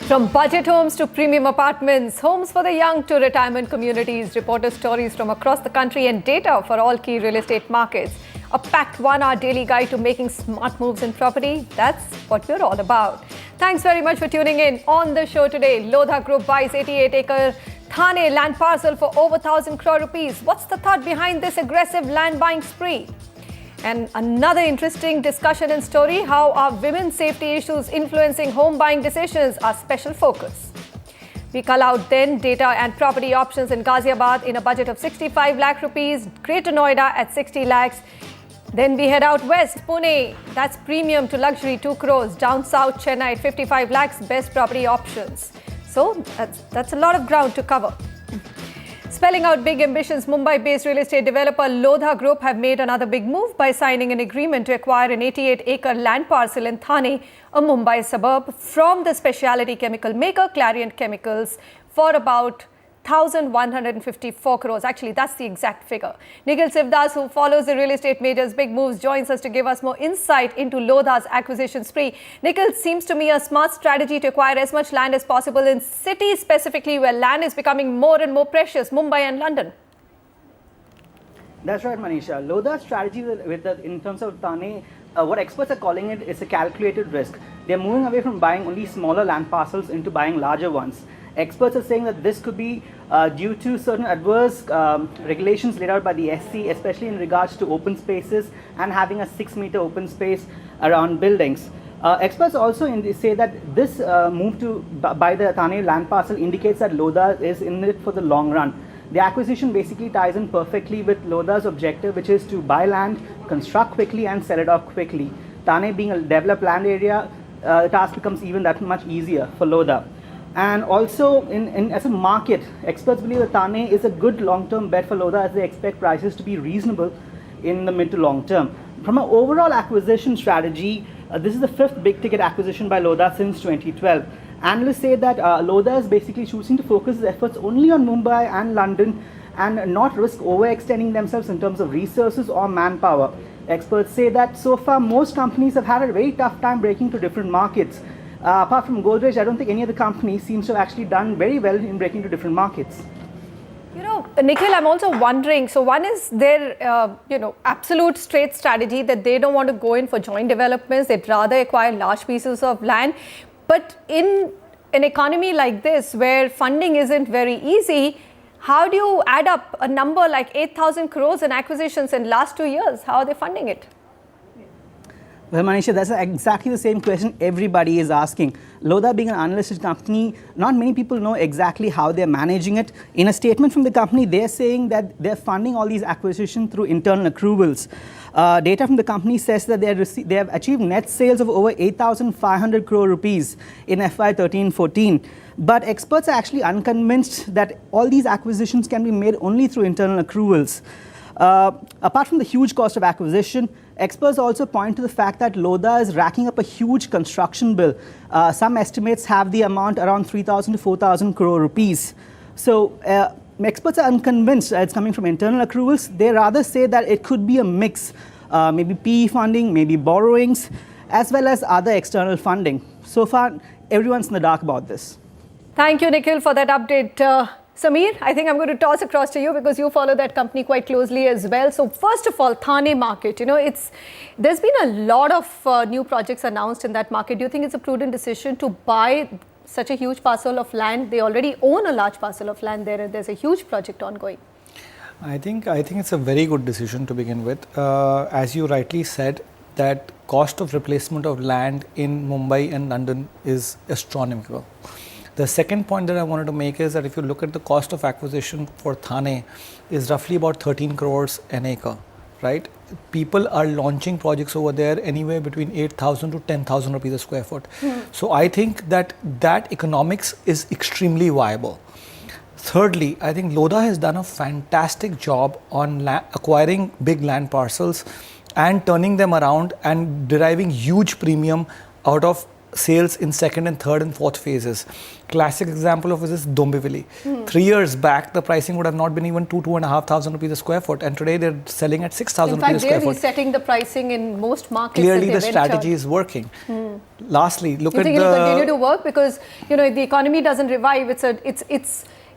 From budget homes to premium apartments, homes for the young to retirement communities, reporter stories from across the country and data for all key real estate markets. A packed 1-hour daily guide to making smart moves in property. That's what we're all about. Thanks very much for tuning in. On the show today, Lodha Group buys 88-acre Thane land parcel for over 1,000 crore rupees. What's the thought behind this aggressive land buying spree? And another interesting discussion and story, how are women's safety issues influencing home buying decisions, our special focus. We call out then data and property options in Ghaziabad in a budget of 65 lakh rupees, Greater Noida at 60 lakhs. Then we head out west, Pune, that's premium to luxury 2 crores, down south Chennai at 55 lakhs, best property options. So that's a lot of ground to cover. Spelling out big ambitions, Mumbai-based real estate developer Lodha Group have made another big move by signing an agreement to acquire an 88-acre land parcel in Thane, a Mumbai suburb, from the specialty chemical maker Clariant Chemicals for about 1,154 crores. Actually, that's the exact figure. Nikhil Sivdas, who follows the real estate major's big moves, joins us to give us more insight into Lodha's acquisition spree. Nikhil, seems to me a smart strategy to acquire as much land as possible in cities specifically where land is becoming more and more precious, Mumbai and London. That's right, Manisha. Lodha's strategy in terms of Thane, what experts are calling it is a calculated risk. They're moving away from buying only smaller land parcels into buying larger ones. Experts are saying that this could be due to certain adverse regulations laid out by the SC, especially in regards to open spaces and having a 6-meter open space around buildings. Experts also say that this move to buy the Thane land parcel indicates that Lodha is in it for the long run. The acquisition basically ties in perfectly with Lodha's objective, which is to buy land, construct quickly and sell it off quickly. Thane being a developed land area, the task becomes even that much easier for Lodha. And also, as a market, experts believe that Thane is a good long-term bet for Lodha as they expect prices to be reasonable in the mid to long term. From an overall acquisition strategy, this is the 5th big-ticket acquisition by Lodha since 2012. Analysts say that Lodha is basically choosing to focus its efforts only on Mumbai and London and not risk overextending themselves in terms of resources or manpower. Experts say that so far most companies have had a very tough time breaking to different markets. Apart from Godrej, I don't think any other company seems to have actually done very well in breaking to different markets. You know, Nikhil, I'm also wondering, so one is their, absolute straight strategy that they don't want to go in for joint developments. They'd rather acquire large pieces of land. But in an economy like this, where funding isn't very easy, how do you add up a number like 8,000 crores in acquisitions in last 2 years? How are they funding it? Well, Manisha, that's exactly the same question everybody is asking. Lodha being an unlisted company, not many people know exactly how they're managing it. In a statement from the company, they're saying that they're funding all these acquisitions through internal accruals. Data from the company says that they have achieved net sales of over 8,500 crore rupees in FY 13-14. But experts are actually unconvinced that all these acquisitions can be made only through internal accruals. Apart from the huge cost of acquisition, experts also point to the fact that Lodha is racking up a huge construction bill. Some estimates have the amount around 3,000 to 4,000 crore rupees. So experts are unconvinced that it's coming from internal accruals. They rather say that it could be a mix, maybe PE funding, maybe borrowings, as well as other external funding. So far, everyone's in the dark about this. Thank you, Nikhil, for that update. Sameer, I think I'm going to toss across to you because you follow that company quite closely as well. So first of all, Thane market, there's been a lot of new projects announced in that market. Do you think it's a prudent decision to buy such a huge parcel of land? They already own a large parcel of land there and there's a huge project ongoing. I think it's a very good decision to begin with. As you rightly said, that cost of replacement of land in Mumbai and London is astronomical. The second point that I wanted to make is that if you look at the cost of acquisition for Thane is roughly about 13 crores an acre, right? People are launching projects over there anywhere between 8,000 to 10,000 rupees a square foot. So I think that economics is extremely viable. Thirdly, I think Lodha has done a fantastic job on acquiring big land parcels and turning them around and deriving huge premium out of sales in second and third and fourth phases. Classic example of this is Dombivli. 3 years back, the pricing would have not been even 2,500 rupees a square foot, and today they're selling at 6,000 In fact, rupees a square they're foot. resetting the pricing in most markets. Clearly, that the they've strategy entered. is working. Lastly, look You at think the. it'll continue to work because if the economy doesn't revive,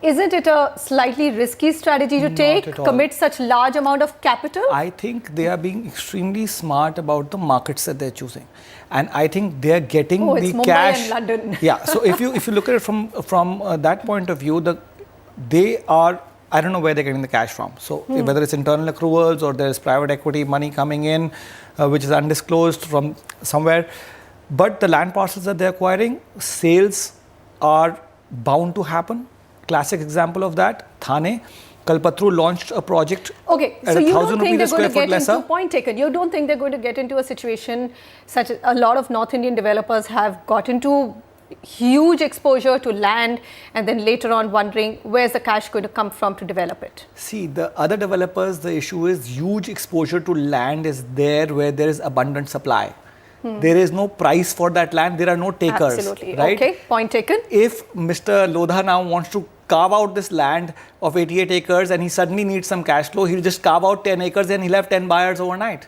isn't it a slightly risky strategy to Not take? at all. Commit such large amount of capital? I think they are being extremely smart about the markets that they're choosing, and I think they're getting Oh, it's the Mumbai cash. and London. Yeah. So if you look at it from that point of view, they are. I don't know where they're getting the cash from. So whether it's internal accruals or there's private equity money coming in, which is undisclosed from somewhere, but the land parcels that they're acquiring, sales are bound to happen. Classic example of that, Thane. Kalpatru launched a project Okay, at so you don't 1,000 think rupees a they're square going to foot get lesser. into, point taken, you don't think they're going to get into a situation such as a lot of North Indian developers have got into huge exposure to land and then later on wondering where's the cash going to come from to develop it? See, the other developers, the issue is huge exposure to land is there where there is abundant supply. There is no price for that land. There are no takers. Absolutely. Right? Okay, point taken. If Mr. Lodha now wants to carve out this land of 88 acres and he suddenly needs some cash flow, he'll just carve out 10 acres and he'll have 10 buyers overnight.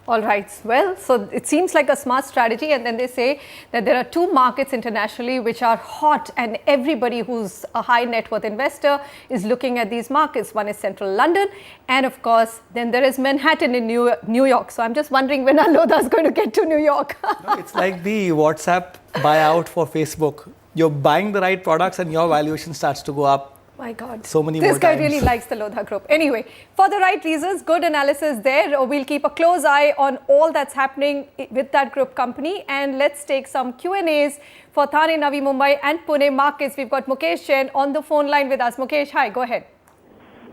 All right. Well, so it seems like a smart strategy, and then they say that there are two markets internationally which are hot, and everybody who's a high net worth investor is looking at these markets. One is central London, and of course, then there is Manhattan in New York. So I'm just wondering when Lodha is going to get to New York. No, it's like the WhatsApp buyout for Facebook. You're buying the right products and your valuation starts to go up. My God. So many this more guy times. really likes the Lodha group. Anyway, for the right reasons, good analysis there. We'll keep a close eye on all that's happening with that group company. And let's take some Q&As for Thane, Navi Mumbai and Pune markets. We've got Mukesh Jain on the phone line with us. Mukesh, hi, go ahead.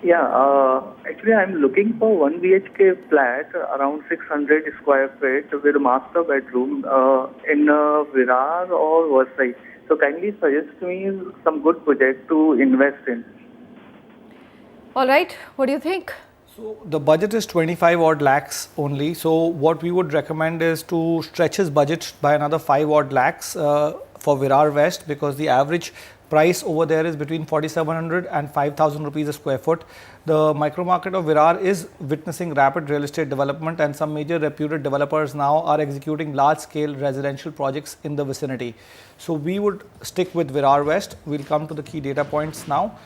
Yeah, actually I'm looking for 1 BHK flat around 600 square feet with a master bedroom in Virar or Vasai. So kindly suggest me some good project to invest in. All right, what do you think? So the budget is 25 odd lakhs only. So what we would recommend is to stretch his budget by another 5 odd lakhs for Virar West, because the average price over there is between 4,700 and 5,000 rupees a square foot. The micro market of Virar is witnessing rapid real estate development, and some major reputed developers now are executing large scale residential projects in the vicinity. So we would stick with Virar West. We'll come to the key data points now.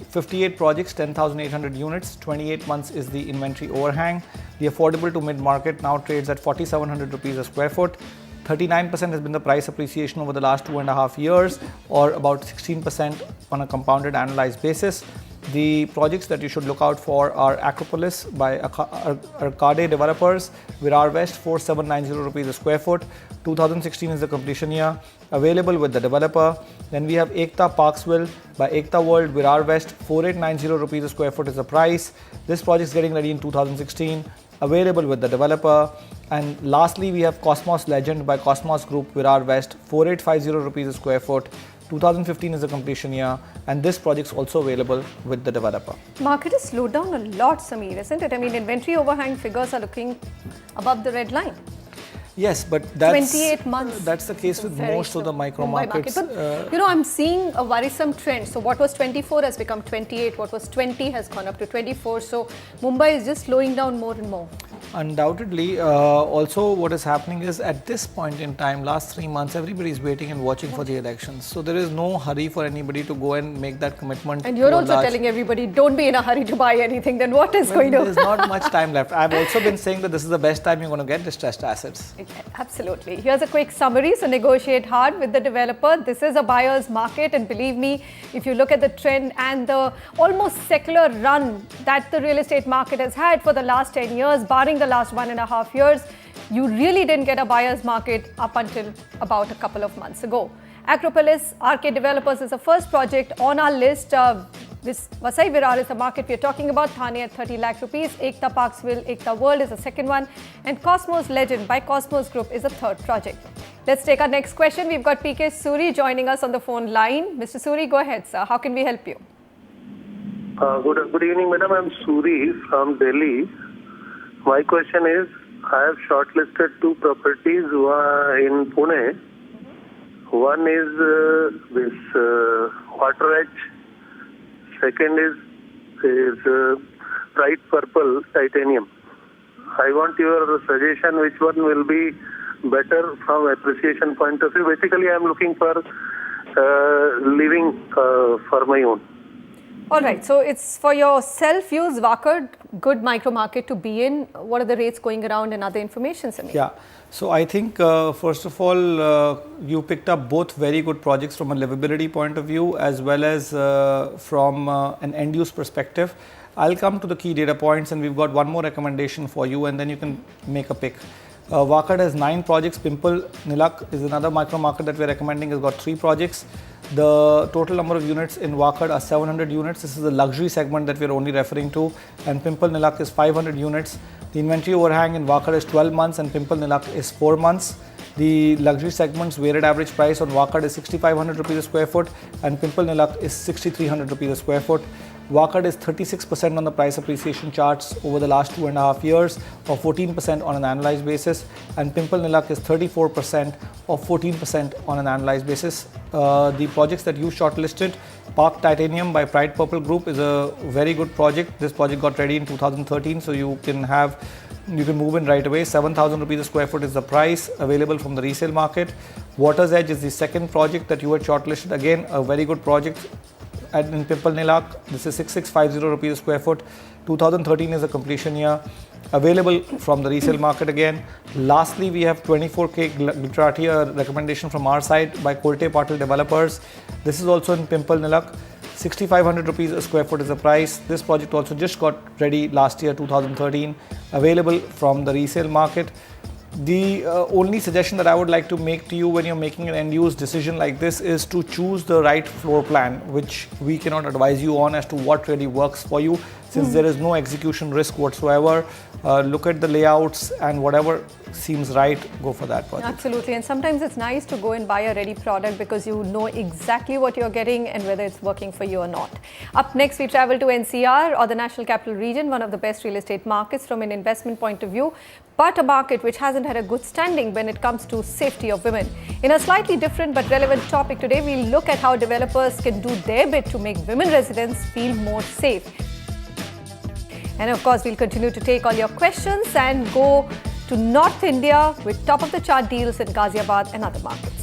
58 projects, 10,800 units, 28 months is the inventory overhang. The affordable to mid market now trades at 4,700 rupees a square foot. 39% has been the price appreciation over the last 2.5 years, or about 16% on a compounded annualized basis. The projects that you should look out for are Acropolis by Arcade Developers, Virar West, 4,790 rupees a square foot. 2016 is the completion year, available with the developer. Then we have Ekta Parksville by Ekta World, Virar West, 4,890 rupees a square foot is the price. This project is getting ready in 2016, available with the developer. And lastly, we have Cosmos Legend by Cosmos Group, Virar West, 4,850 rupees a square foot. 2015 is the completion year, and this project is also available with the developer. Market has slowed down a lot, Sameer, isn't it? I mean, inventory overhang figures are looking above the red line. Yes, but that's 28 months. That's the case with Very most of the slow. micro Mumbai markets. market. But I'm seeing a worrisome trend. So what was 24 has become 28. What was 20 has gone up to 24. So Mumbai is just slowing down more and more. Undoubtedly. Also, what is happening is at this point in time, last 3 months, everybody is waiting and watching for the elections. So there is no hurry for anybody to go and make that commitment. And you're also telling everybody, don't be in a hurry to buy anything. Then what is going to? There's not much time left. I've also been saying that this is the best time you're going to get distressed assets. Absolutely. Here's a quick summary. So negotiate hard with the developer. This is a buyer's market, and believe me, if you look at the trend and the almost secular run that the real estate market has had for the last 10 years, barring the last 1.5 years, you really didn't get a buyer's market up until about a couple of months ago. Acropolis Arcade Developers is the first project on our list. This Vasai Virar is the market we are talking about. Thane at 30 lakh rupees. Ekta Parksville, Ekta World is the second one. And Cosmos Legend by Cosmos Group is the third project. Let's take our next question. We've got PK Suri joining us on the phone line. Mr. Suri, go ahead, sir. How can we help you? Good evening, madam. I'm Suri from Delhi. My question is, I have shortlisted 2 properties in Pune. One is this water edge. Second is bright purple titanium. I want your suggestion which one will be better from appreciation point of view. Basically, I am looking for living for my own. All right, so it's for your self-use Wakad, good micro market to be in. What are the rates going around and other information, Samir? Yeah, so I think first of all, you picked up both very good projects from a livability point of view as well as from an end-use perspective. I'll come to the key data points, and we've got one more recommendation for you, and then you can make a pick. Wakad has 9 projects. Pimple Nilak is another micro market that we're recommending, has got 3 projects. The total number of units in Wakad are 700 units. This is the luxury segment that we're only referring to, and Pimple Nilak is 500 units. The inventory overhang in Wakad is 12 months and Pimple Nilak is 4 months. The luxury segment's weighted average price on Wakad is 6,500 rupees a square foot and Pimple Nilak is 6,300 rupees a square foot. Wakad is 36% on the price appreciation charts over the last 2.5 years, or 14% on an annualized basis, and Pimple Nilak is 34% or 14% on an annualized basis. The projects that you shortlisted, Park Titanium by Pride Purple Group, is a very good project. This project got ready in 2013, so you can move in right away. 7,000 rupees a square foot is the price, available from the resale market. Water's Edge is the second project that you had shortlisted. Again, a very good project in Pimple Nilak. This is 6,650 rupees a square foot. 2013 is the completion year, available from the resale market again. Lastly, we have 24K Gujarati, a recommendation from our side by Kolte Patil Developers. This is also in Pimple Nilak. 6,500 rupees a square foot is the price. This project also just got ready last year, 2013, available from the resale market. The only suggestion that I would like to make to you when you're making an end-use decision like this is to choose the right floor plan, which we cannot advise you on as to what really works for you, since there is no execution risk whatsoever. Look at the layouts and whatever seems right, go for that project. Absolutely, and sometimes it's nice to go and buy a ready product because you know exactly what you're getting and whether it's working for you or not. Up next, we travel to NCR, or the National Capital Region, one of the best real estate markets from an investment point of view, but a market which hasn't had a good standing when it comes to safety of women. In a slightly different but relevant topic today, we'll look at how developers can do their bit to make women residents feel more safe. And of course, we'll continue to take all your questions and go to North India with top of the chart deals in Ghaziabad and other markets.